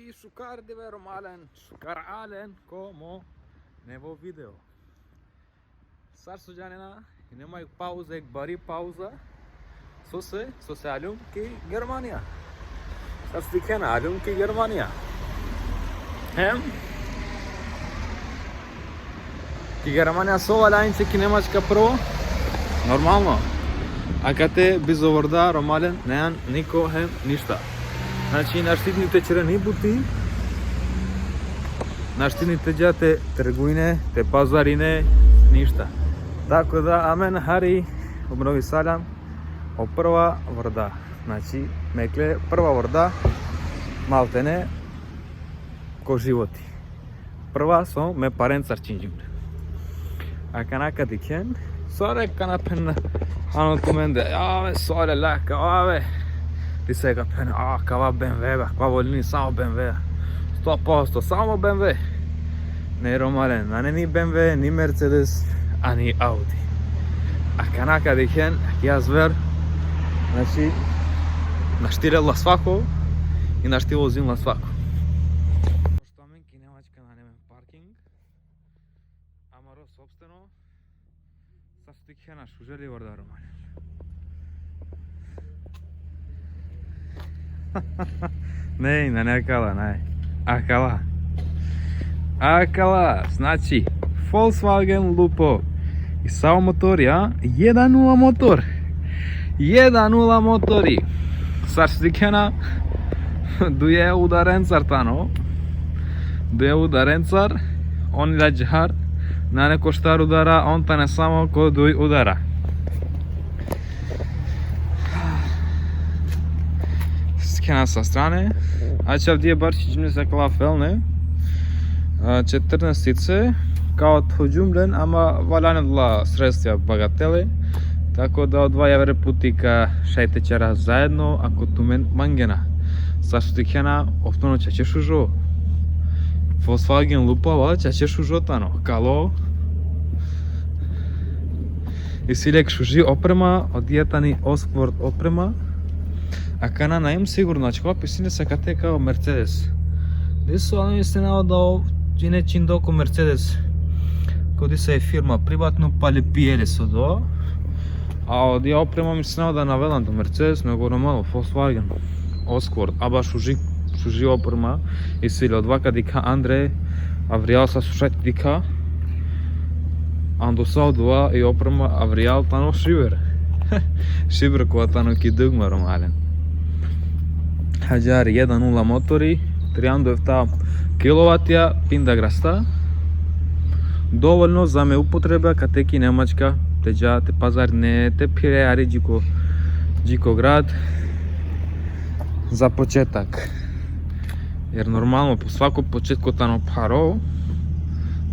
y shukar de ver malen, shukar alen como nevo video. Sar sujanena, inema एक pauza, एक bari pauza. Sose alum ki Germania. Sar diken alum ki Germania. Hem ki Germania so alain se kinemačka pro. Normalno. Акате без овърда, ромален, неян, нико, хем, нища. Значи, наштитните черени бути, наштитните джате търгуине, те пазарине, нища. Така да, амен, хари, обнови салям, о първа върда. Значи, мекле, първа върда, малтене, ко животи. Първа со ме парен царчинджим. Аканака дикен, Sore kanapen anottumende, sore lacca, disse che qua BMW, qua volini siamo BMW, sto a posto, siamo BMW. Nei Romalen, non è ni BMW, ni Mercedes, ani Audi. A kanaka diken, yazver, znači, naštire lasvako i naštilo zim lasvako. Pošto amen kinemačka na nemen parking, amaro sobstveno, Stikena šuželi vrda Romanjan. Ne akala, ne. Akala, znači Volkswagen Lupo. I sao motor, ja? 1.0 motor. 1.0 motori. Sar stikena duje udarencar tano. Duje udarencar. On la jahar. Na neko štar udara, on ta ne samo ko duj udara. Skena sa strane. Ače avdje barči cimne se kalafelne. 14-tice. Kao tujumlen, ama valane dla sredstva bagatele. Tako da od 2 evre putika šajte čara zajedno, ako tu mangena. Sašto ti kena, oftono čačeš užo. Volkswagen Lupa, čačeš užo tano. Kalo. I silek šuži oprema, odjetani Osquart oprema. A kana najem sigurno, znači kao pisine se kate kao Mercedes. Disu, ali mislim da čine čindoko Mercedes. Kodi se je firma privatno, pali pijeli su do. A odje oprema mislim da navelan do Mercedes, nego normalno Volkswagen Osquart. Aba šuži oprema. I sile od vaka dika Andre, avrijal sa sušajt dika. Ando sau doa i oprema avrijal tano šiver. Šiver koja tano ki dugma romalen. Hajar 1.0 motori, 307 kW, pinda grasta. Dovoljno za me upotreba kateki Nemačka, te pazarne, te Pireari Điko grad. Za početak. Jer normalno po svako početku tano paro,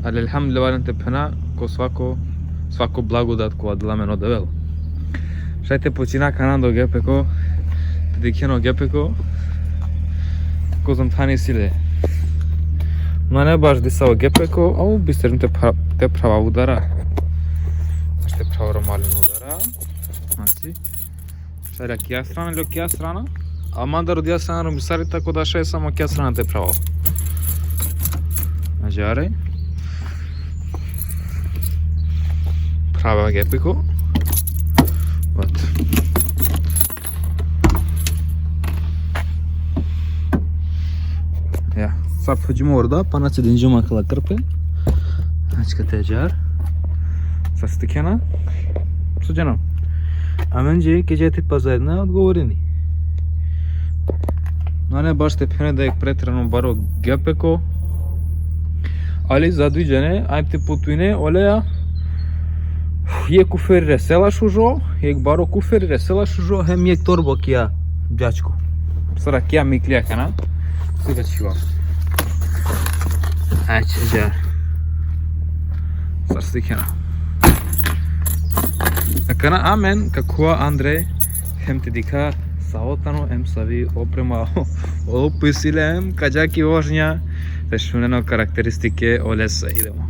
ali alhamdulillah te pena ko svako blagodat koja dla meno devel. Šajte počina kanando gepeko, dikeno gepeko, ko sam tani sile. No ne baš disao gepeko, a bistrim te prava udara. Te prava romalin udara. Znači, šajra kja strana ili kja strana? A mandar od ja strana misari tako da še je samo kja strana te prava. Nađare. Prava gepeko. Вот. Ya, sarpıcım orada. Panası dinci makala kırpı. Açık tecar. Sastıkena. Sucanam. Amenje gece tip pazarına odgovorini. Nane baš te pene da je pretrano baro gepeko. Ali zadviđene, ajte putuine, oleja. Je kuferire sela šužo, je baro kuferire sela šužo, hem je torbo kja bjačko. Sara kja miklija kana. Сега чува. Ача. Сарстикена. Акана амен каква Андре хем те дика саотано ем сави опрема описилем каджаки ожня тешунено карактеристике олеса идемо.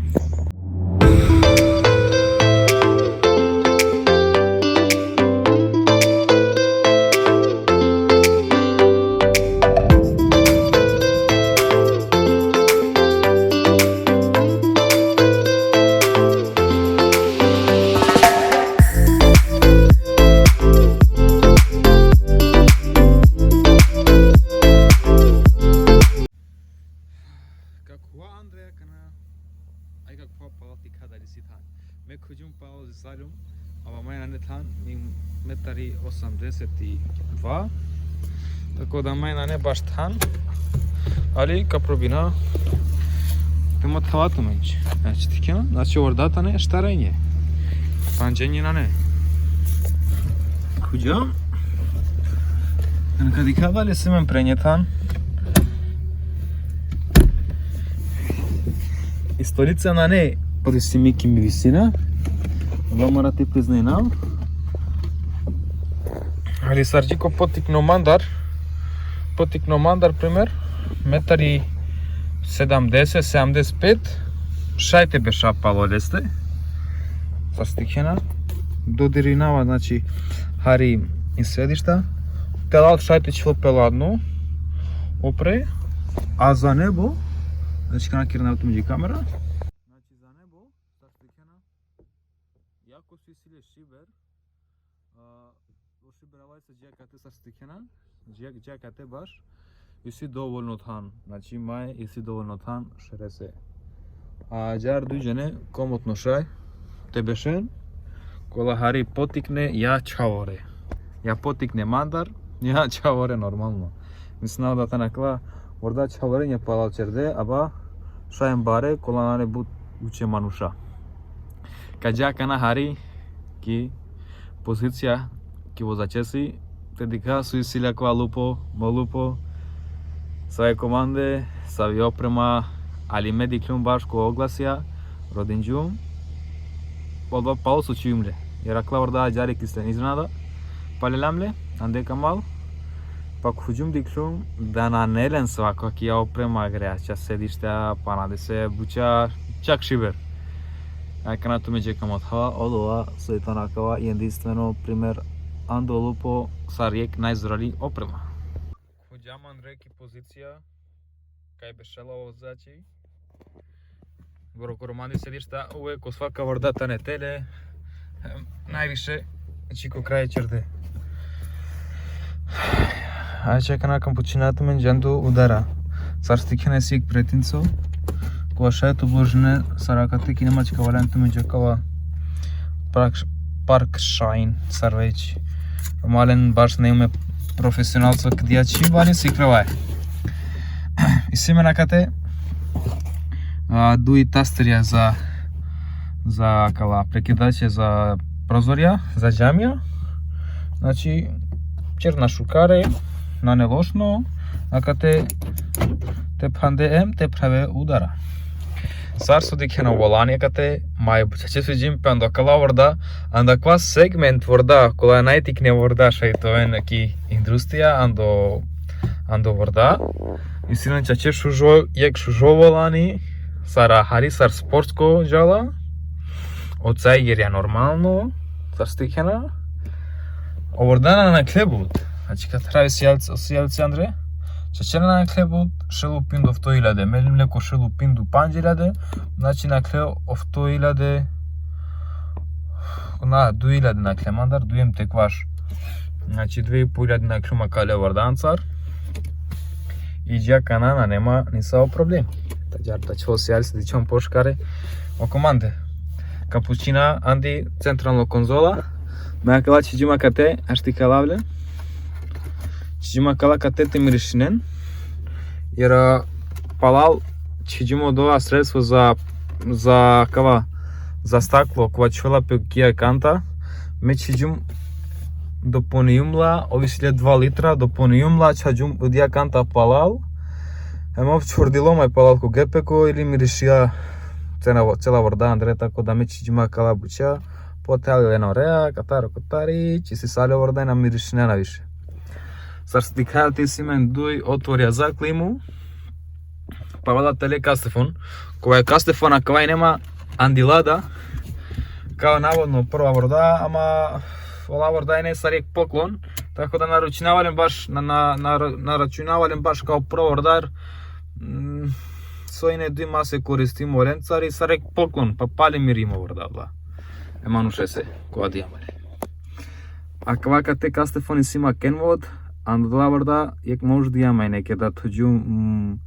isi than. Me hujum pauze salum. Aba mai nane than metari 82. Tako da mai nane baš than. Ali kaprobina. Temo thavatu menç. Znači tikena, znači orada tane shtarenje. Panjenje nane. Kujam. Încă dicavale semen prenjetan. И столица на не присимики ми висина. Ломара ти признайнал. Али сарджико потикно мандар пример. Метари 70-75. Шајте беша пало лесте. Састикена. Додиринава, значи, хари и седишта. Телат шајте чило пеладно. Опре. А за небо, значи kana kirna автомобили камера. Значи за небо, састикена. Яко си силе шибер. O шибералај се джекате састикена. Джекате баш. Иси доволно тхан. Значи май иси доволно тхан шересе. А џар дујџене комотно шај. Тебешен. Кола хари потикне ја чаворе. Ја потикне мандар. Я чаворе нормално. Мислам да танакла орда чаворе не палал черде, аба шаем баре коланане буд уче мануша. Каджа кана хари ки позиција ки во зачеси те дика суисилја ква лупо, молупо, сај команде, сави опрема, али медиклум баш ко огласија, родинџум, подва пао сочиумле. Еракла орда џари кистен изнада, палеламле, Ande Kamal, pak hujum diklum dana nelen svako ki ja oprema greaća sedišta panadese buća čak šiber. Kana tu međe kamat hava odova soitanakava jedinствено primer andolupo sarjek najzrali oprema. Hujam Andreki pozicija kaj bešela vozači. Gorokoromanди sedišta uvek u svaka vrdata netele najviše čiko kraje črde. Aici când am pucinat menjando udara. S-ar sticene sig pretințo. Cu așa tu bojne sarakate kinemaci kavalentu menjekava park shine sarveci. Malen baš neume profesionalco kdiači vali sikrevaj. Isimena kate dui tasteria za kala prekidače za prozorja, za džamija. Znači черна шукаре на нелошно, а кате те пандеем те праве удара. Сар судикена волане кате май бучаче суджим пандо кала ворда, анда ква сегмент ворда, кола најтикне ворда шајтовен ки индустрија андо ворда. И синен чаче шужо јек шужо волани, сара хари сар спортско жала. Оцај герја нормално, сар стикена. Овърдана на клебут. Значи като прави сијалци Андре, чечена на клебут шелу пинду в 100.000, мели млеко шелу пинду 5.000, значи на кле в 100.000, на 2.000 на кле мандар, дуем текваш. Значи 2.500 на кле макале варданцар. И джа канана нема нисао проблем. Таджар тачо сијалци дичон пошкаре. О команде. Капучина Анди централно конзола. Ме кала чиджима кате, ашти калавле. Чиджима кала кате те миришинен. Ера палал чиджимо доа средство за кава за стакло, кога чвела пекија канта. Ме чиджим допониумла, овисиле 2 литра, допониумла, чаджум удија канта палал. Емов чордило мај палал ко гепеко или миришија цела врда Андре, тако да ме чиджима кала буча. Потели ленореа, катари, че си сале върда и намириш не навише. Сърстикајал ти си мен дуј отворија за климу. Павала теле кастефон. Кога е кастефона кај нема андилада. Као наводно прва врда, ама ола врда е не сарек поклон. Тако да нарачунавалем баш као прва врдар. Сој не дума се користимо ленцари сарек поклон, па пали миримо врда бла. Емануше се, која дијамале. А кава кате кастефони сима кенвод, андала врда, јек може дијама и неке да туджум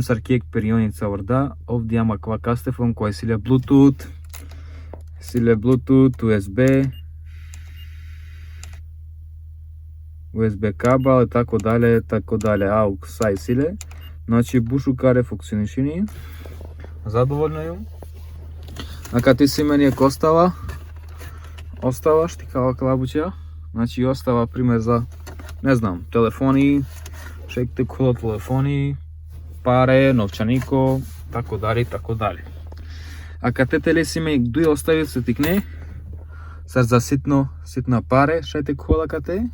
саркиек перионица врда, ов дијама кава кастефон која силе Bluetooth, Силе Bluetooth, USB кабел и tako dalje, AUX сај силе. Значи бушукаре функционишини. Задоволна јум. Ака ти си мене остава штикава клабучја. Значи остава пример за, не знам, телефони, шекте кола телефони, паре, новчанико, tako dalje. Ака те телесиме дуј остави се тикне, сар за ситна паре, шајте кола кате.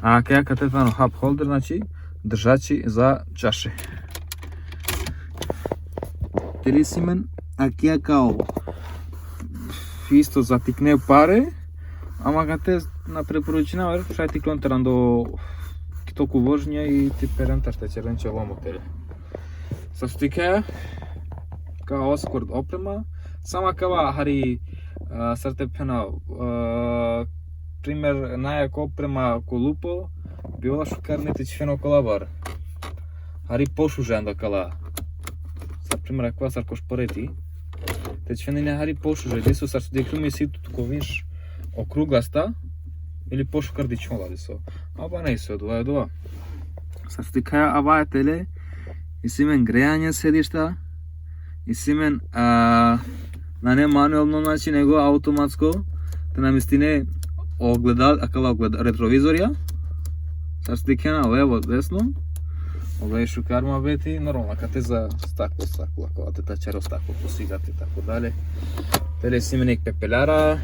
А ака те фано хаб холдер, значи држачи за чаше. Телесимен, ака као исто затикне паре, ама кате на препоручина, шајте клонтеран до толку вожња и ти перентар те черенче ломотеле. Саштикаја, као оскорд опрема, сама кава хари сартепена пример најак опрема колупо, биола шукарните чфено колабар. Хари пошужен да кала. За пример аква сар кошпорети, те чфенине хари пошуже, десо сар судекруми ситу туко виш округласта, или пошукар дичола десо. Аба не се одва едова. Саштикаја ава е теле, и симен грејање седишта, и симен на не мануелно начин, него автоматско, те наместине ретровизорија, саштикена лево десно, овај шукарма бети, нормално, кате за стакло, кога те тачеро стакло, посигате, тако дале. Теле сименек пепеляра,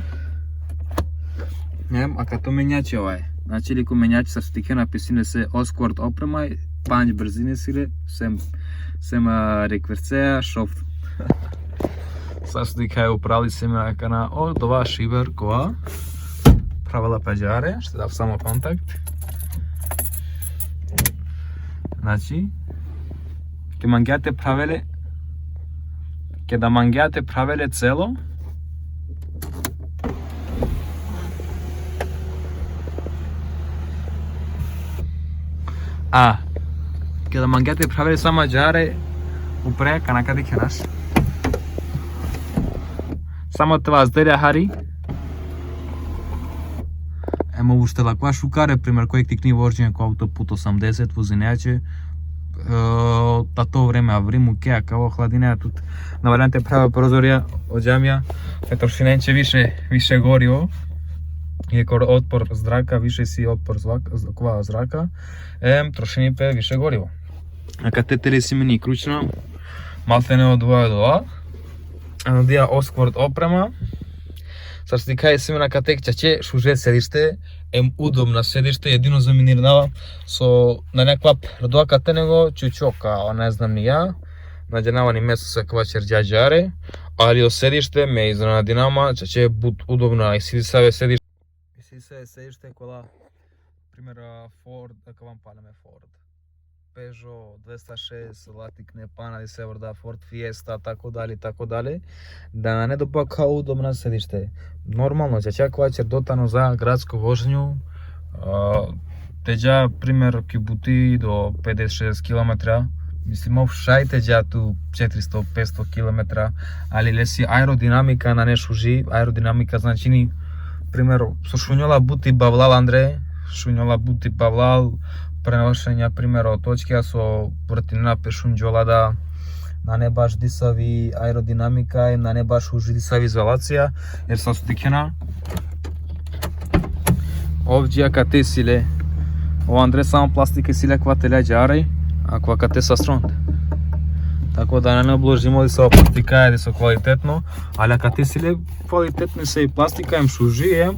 а като менјачи овај. Значи лико менјачи саштикена писине се оскорд опрема, панч брзине силе, сем рекверцеја, шофт. Саштикај управи семе акана од ова шибер која правила пеџаре, ще дав само контакт. Значи, ќе да мангјате правеле цело, ќе да мангјате правеле сама џаре упре канакаде кераш. Само това зделя хари. Емо уште лаква шукаре, пример, кој тикни вожење кој автопут 80 возинејаче, тато време, а време кеа каво хладинеја тут на варианте права прозорија од џамија, е трошиненче више гориво, и отпор зрака, више си отпор зрака, трошинипе више гориво. А кате телесимени кручна, малтене од ова до ова, дија оскворд опрема, саштикај семена катек чаче шуже седиште, удобна седиште, едино заминирнава со на неква радоа кате него чучока, не знам ни ја, наđenava ni место се ква черџаџаре, али о седиште ме изненадинама, чаче удобна и сидисаве седиште кола, пример Ford, дека вам палеме Ford. Peugeot 206, Latic Nepana di se vrda, Ford Fiesta, tako dalje, da na ne допака удобно седиште. Нормално, ќе чакувачер дотано за градско вожење, теđа, пример, ки бути до 50-60 км, мислим, шајте џату 400-500 км, али леси аеродинамика на не шужи, аеродинамика значи ни, пример, со шуњола бути бавлал Андре, шуњола бути бавлал, преношења, пример, од точкија со вртина пешунџолада, на не баш дисави аеродинамика, на не баш ужи дисави изолација, jer sa stikena ovdje kate sile o Andre samo plastike sile kva telja džarej, a kva kate sa strond. Tako da ne obložimo da se plastika je da se kvalitetno, ali kate sile kvalitetno se i plastika em šuži,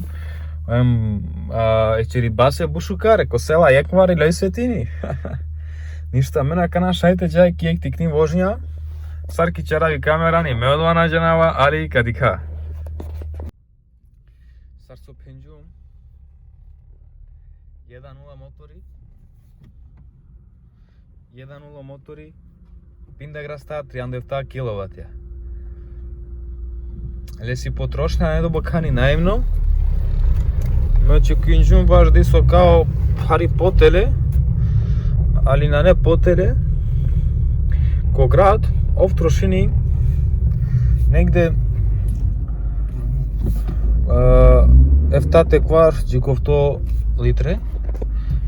ечери басе бушукаре, косела јеквари леј светини. Ништа, мена кана шајте џај киек тикни вожња, сарки чарави камера ни ме одва наđenava, али кадика. Сарцо пенџум, 1.0 мотори, пиндаграста 300 киловатја. Леси потрошна, не добакани наивно. Значи кинџум баш дисо као Хари Потеле, али на не Потеле, ко град, ов трошини негде ефтате квар джиковто литре,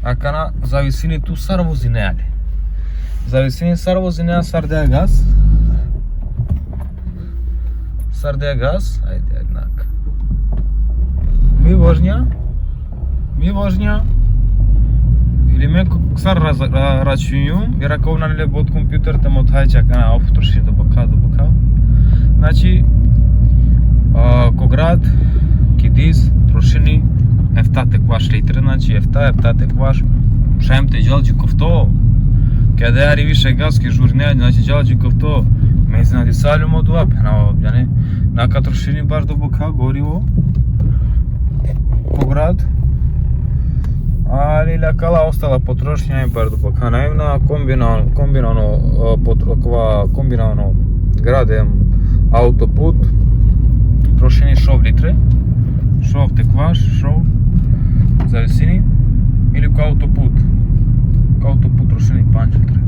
акана зависини ту сарво зинеали. Зависини сарво зинеа сардеа газ. Сардеа газ, айде еднак. Ми важня, или мен ксар рачунјум, и раковна неле бот компјутер те мо тајча кана автоши до бока. Значи, Коград, Кидис, трошини, ефтате кваш литре, значи ефтате кваш, шајмте џалџиковто, къде ари више газ ке журнеа, значи џалџиковто, мезина ди салюм од уа, пенава, јане, нака трошини баш до бока, гориво, Коград, али лакала остала потрошња и баш до бока, наивна, комбинано градем автопут, трошени шов литре, шов текваш, шов, зависини, или ко автопут трошени 5 литре.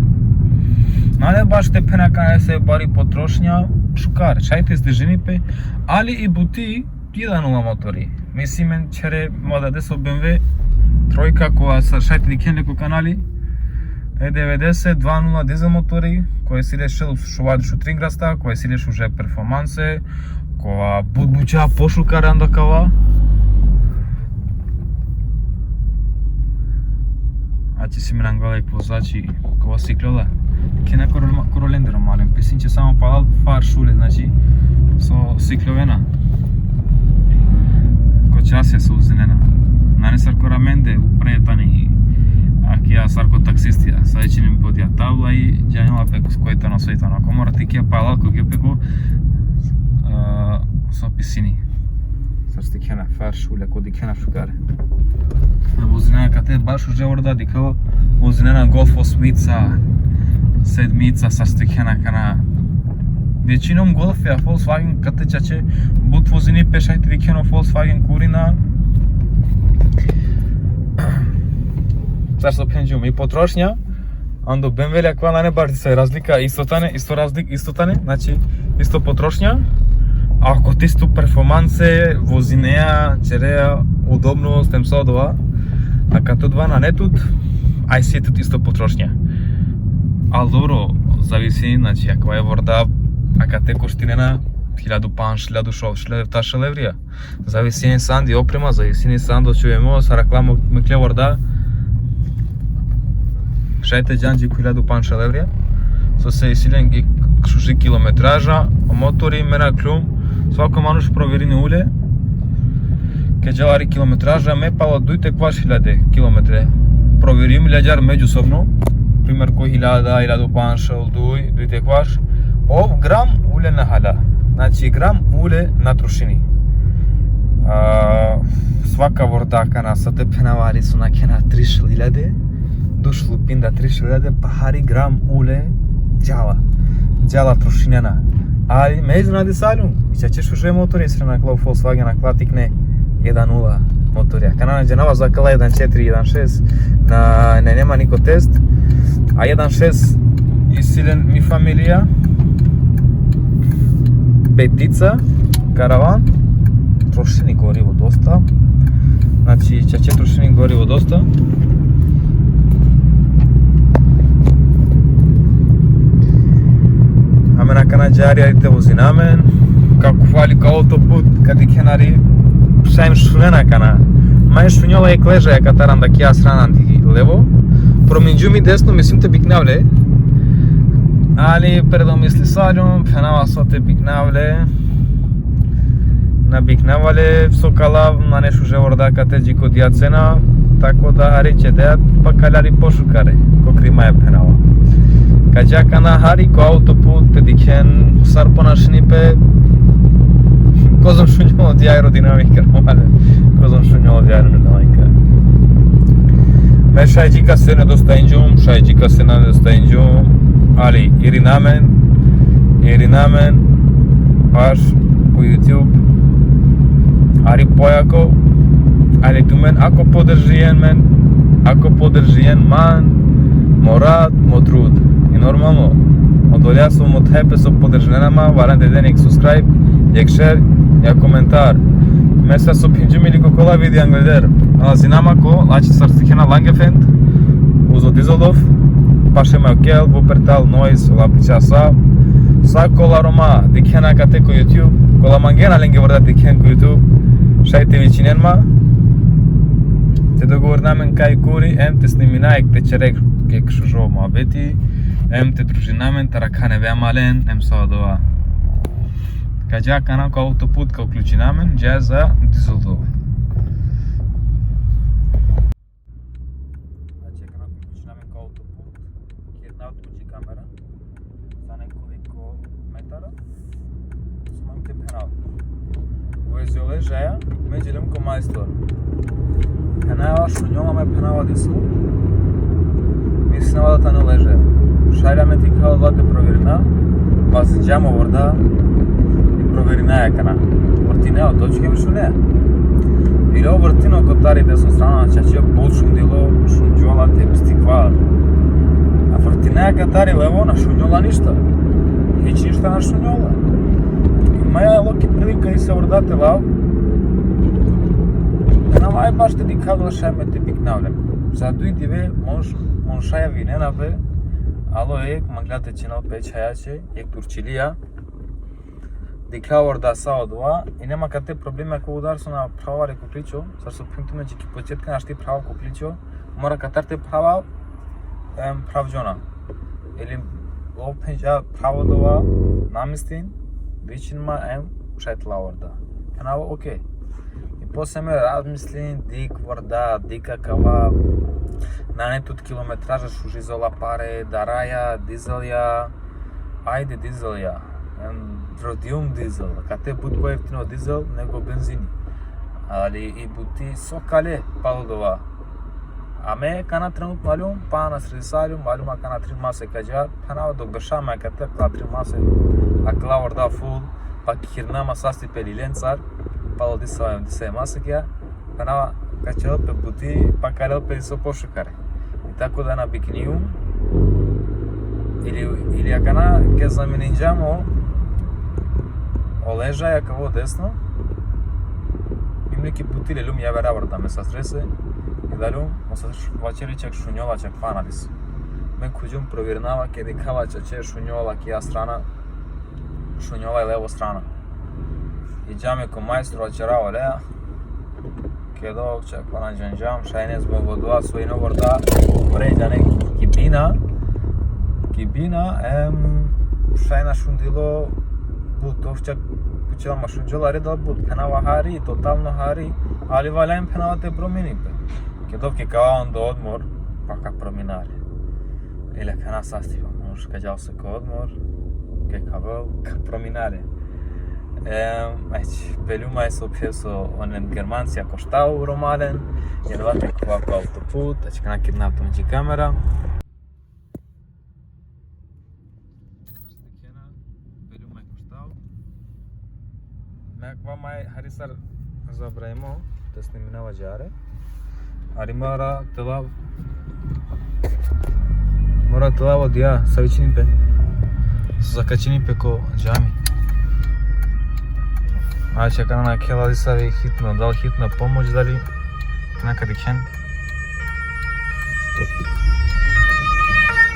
Нале баш те пенакане се бари потрошња, шукар, шајте издержини пе, али и бути 1.0 мотори. Мислимен чере мода десо BMW, тројка која са шајте дикен леко канали, E90 2.0 дизел мотори, кој си решил шовадишу 3 граста, кој си решил уже перформансе, која будбуќа пошукаран да кава. А ти си менан гледај возачи кога сиклола. Ке на королендера мален, песинче само палал фар шуле, значи со сикловена. Кочас е со узинена. Нане саркораменде упретани. Aki ja sarko taksistija, sad činim podija tabla i djanjala peko skojitano svojitano. Ako morate kje palalko gdje peko sa pisini. Sad ste kjena far šulja, kod kjena šukare. Vozinena kate baš уже orada dikao, vozinena Golf 8-ica, 7-ica, sad ste kjena kana. Većinom Golf je Volkswagen kate čače, bud vozini pešajte dikjeno Volkswagen kurina. Zašto penđum i potrošnja, onda BMW лаква на не барти се разлика, исто тане, значи исто потрошња, ако тисто перформансе, возинеа, череа, удобно, стем содова, а като два на нетут, ај си тут исто потрошња. Ал добро, зависи, значи ако е ворда, ака те коштинена 1500 леврија, зависи не санди опрема, зависи не сандо чуемо, са реклама мекле ворда, шајте џанџи 1500 леврија, со се силен ги кшужи километража, мотори мера клюм, свако мануш проверини уле, ке џалари километража, ме пала дујте кваш 1000 километре, проверим леѓар меѓусобно, пример кој 1000, 1500, дујте кваш, ов грам уле на хала, значи грам уле на трошини. Свака вордака на сате пенавари су на кена 3000, душлу пинда 3000, пахари грам уле џала трошинена. Али меѓу ди салу, чечеш уже мотори срена клау Volkswagen на клатикне 1.0 мотори. Кана џанава закала 1.4, 1.6, на не нема нико тест, а 1.6 изсилен ми фамилија, петица, караван, трошени гориво доста, значи чече трошени гориво доста. Амена кана џаријарите возинамен, како фали ка автопут, каде кенари шајм шунена кана. Мај шунјола е клежа е катаран да кија сранан ти лево, проминџуми десно мислим те бикнавле, али предомисли саѓум, пенава со те бикнавле, на бикнавале со калав на нешто жеворда кате џико дија цена, тако да ари че деат па каляри пошукаре, кокри мај пенава. Каѓака на хари ко автопут, те дикен сар понашни пе, козом шунјол од аеродинамика, козом шунјол од аеродинамика. Ме шајџика се недостајнџум, али ирinamen, баш по YouTube, ари појако, али ту мен, ако подржиен ман, морад, мотруд. И нормално, одолја сум од хепе со подржненама, варен деден јак subscribe, јак share, јак коментар. Mesela so 5 miliko kola vidi Anglaterra. A zinama ko laci sarstichena Langefeld, uzo Düsseldorf, paše mai ok, Wuppertal, Neuss, la pichasa. Sa kola Roma dikhena kate ko YouTube, kola mangena lenge vorda dikhen ko YouTube. Shaite vicinenma. Te dogovornamen kai kuri, em te snimina ek te cerek ke kshujo muhabeti, em te družinamen tarakane veamalen, em sa doa. Kaja kana ko autoput ko uključinamen, ja za Düsseldorf. Znači kana ko uključinamen ko autoput, jedna otkući kamera, za nekoliko metara, sumam te penal. Uvezi ležaja, međelem ko majstor. Penava šunjoma me penava disu, mislim da ta ne leže. Šalja me ti kao da te provjerina, vas džamo vorda, proverina je kana. Vrtine od točke više ne. Ili ovo vrtino kod tari desno strana, čače bol šundilo, šunđola te stikval. A vrtina je kad tari levo, na šunjola ništa. Hić ništa na šunjola. I maja je loki prilika i se vrdate lav. Nama je baš te dikalo šaj me te piknavlem. Zadu i dive, monšaja vinena be, alo ek, maglate činal pećajače, ek Turčilija. Dikla orada sa odva i nema kad te probleme ako udar su na pravare kukličo, sad su punktume či početka našti pravo kukličo, mora katar te prava pravđona. Ili openja pravo dova namistin, vičinma šetla orada. Kanavo ok. I poslije me razmislim dik vorda, dika kava, na netut kilometraža šužizola pare, daraja, dizelja, ajde dizelja. Rodium diesel, kad te bud pojeftino dizel nego benzini. Ali i buti sokale palodova. A me kana trenut malum, pa na sredisalium, maluma kana 3 mase kajar, pana dok bešama kad te kla 3 mase, a kla orda full, pa kirnama sasti pelilencar, palo disavajem dise mase kja, pana kačel pe buti, pa karel pe iso pošukare. I tako da na bikiniju, ili akana ke zameninđamo, Oležaja kao desno, im neki putile lum ja vera vorda me sa strese i da lum mo sa vačeričak šunjola čak panadis. Men kuđum provjernava kedi kavača će šunjola kija strana, šunjola je levo strana. I džame ko majstro očerao lea, kedo čak panađan džam, šajne zbog odva svojino vorda, pređa neki kibina, šajna šundilo, bud ovčak počela šunđola redal bud, penava hari, totalno hari, ali valjajem penava te promjeni pe. Kedovke kao onda odmor, pa ka prominare. Ili kana sastiva, mož kađao se ko odmor, ke kao ka prominare. Peljuma je soopšio onen Germancija koštao romalen, jer vate kvako autoput, znači kana kidnapto međi kamera. Mai harisar zabrajmo da snimina jare. Ari mora telav odja sa vičini pe. Zakačini pe ko džami. A čekana na kela li savi hitno, da li hitna pomoć, da li neka dikhen.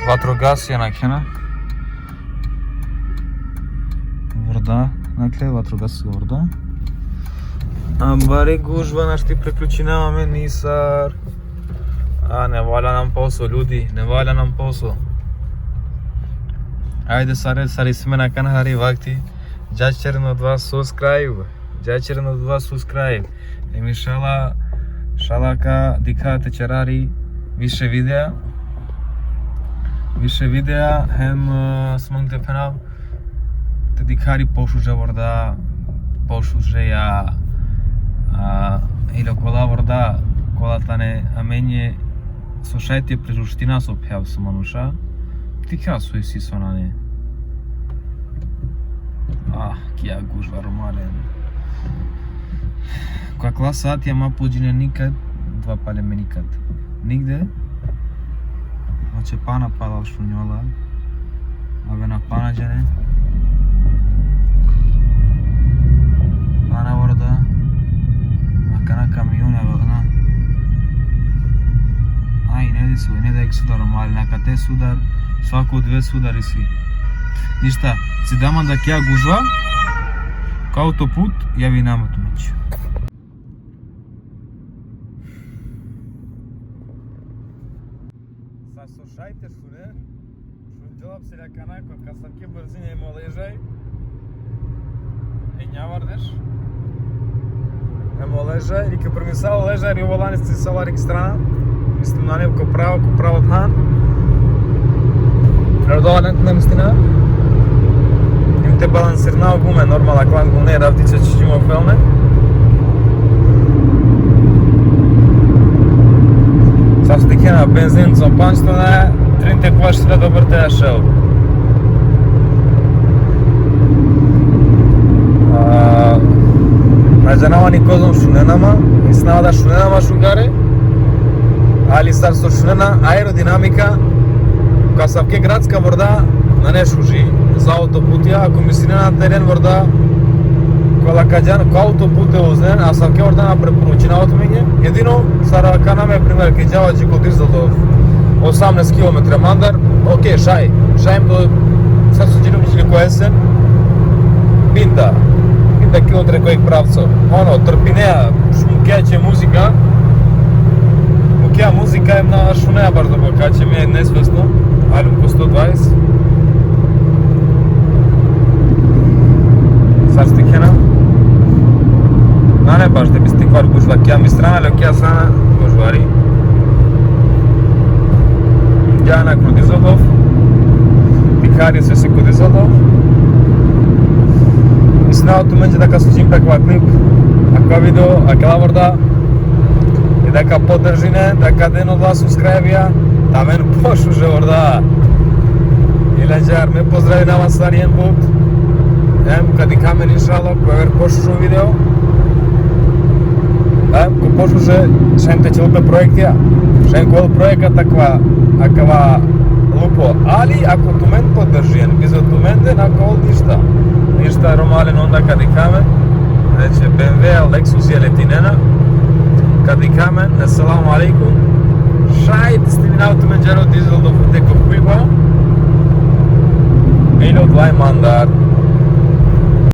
Vatrogas je nakena. Vrda. Накle, ватрогас горда. Амбари гужва нашти приключинаваме Нисар. А не валя нам посо, люди, не валя нам посо. Айде сари сме на канари вакти. Джачерен от вас subscribe. Еми шалака дикате чарари више видеа, хем смънте пенал. Te dikari pošuže vorda, pošužeja, ili kola vorda, kola tane amenje, sošajte prežuština sopjav se manuša, ti kja su isi sonane. Kja gužva romalen. Kakva sat ja ma pođine nikad, dva pale me nikad. Nigde, oće pana palal šunjola, ave na panađene. Pana vorda, 1 судар мали, на кате судар, свако 2 судари си. Ништа, си дама да кја гужва, као пут, ја ви намато мечи. Саслушајте шуне, шунџалап селјаканако, касавке брзине емо лежај, и њавардеш, емо лежај, и ке премисало лежај, и оволаници си саларик страна, мислим на него ко право тхан, Радоанет немстина, им те балансирнao gume, normala klan gune, ravtice ćemo felne. Sad ste kena benzin za pančtane, trinte kvaštra dobar te šel. Најанавани козом шуненама, мислеа да шуненама шугаре, али сар со шунена аеродинамика, касавке градска ворда на не шужи. За аутопутија, ако мисли на терен ворда, кола каѓан, ко аутопут е ознен, а савке ворда на препоручинаото меѓе, едино, сара канаме, пример, ке ѓава Джико Дизел до 18 км мандар, окей, шајм до, сад со џирум џили кој есен, Binda kilometre kojeg pravca. Ono, trpinea, šmukeće muzika. Mukea muzika je na šunea bar dobro, kaće mi je nesvesno, ali oko 120. Sad stikena. Na ne baš da bi stikvar gužva kja mi strana, ali kja strana gužvari. Jana Kudizodov. Tikari se si Kudizodov. Снавото мене дека служим таква клип, ако видео, акела ворда, и дека поддржине, дека ден од вас субскрајбија, да мен пошуже ворда. Илеđar, ме поздрави на вас стариен пут. Кади камен иншало, кој вер пошуже видео. Ко пошуже, шен те челупе проектија, шен кол проекта таква, акава лупо. Али, ако ту мен поддржиен, бизо ту мен ден, ако ништа. Ништа ромален онда кади камен, рече BMW, Lexus je letinena, kadi kamen, assalamu alaikum, šajt stimin automenđero dizel do pute ko kuiba, 1002 mandar.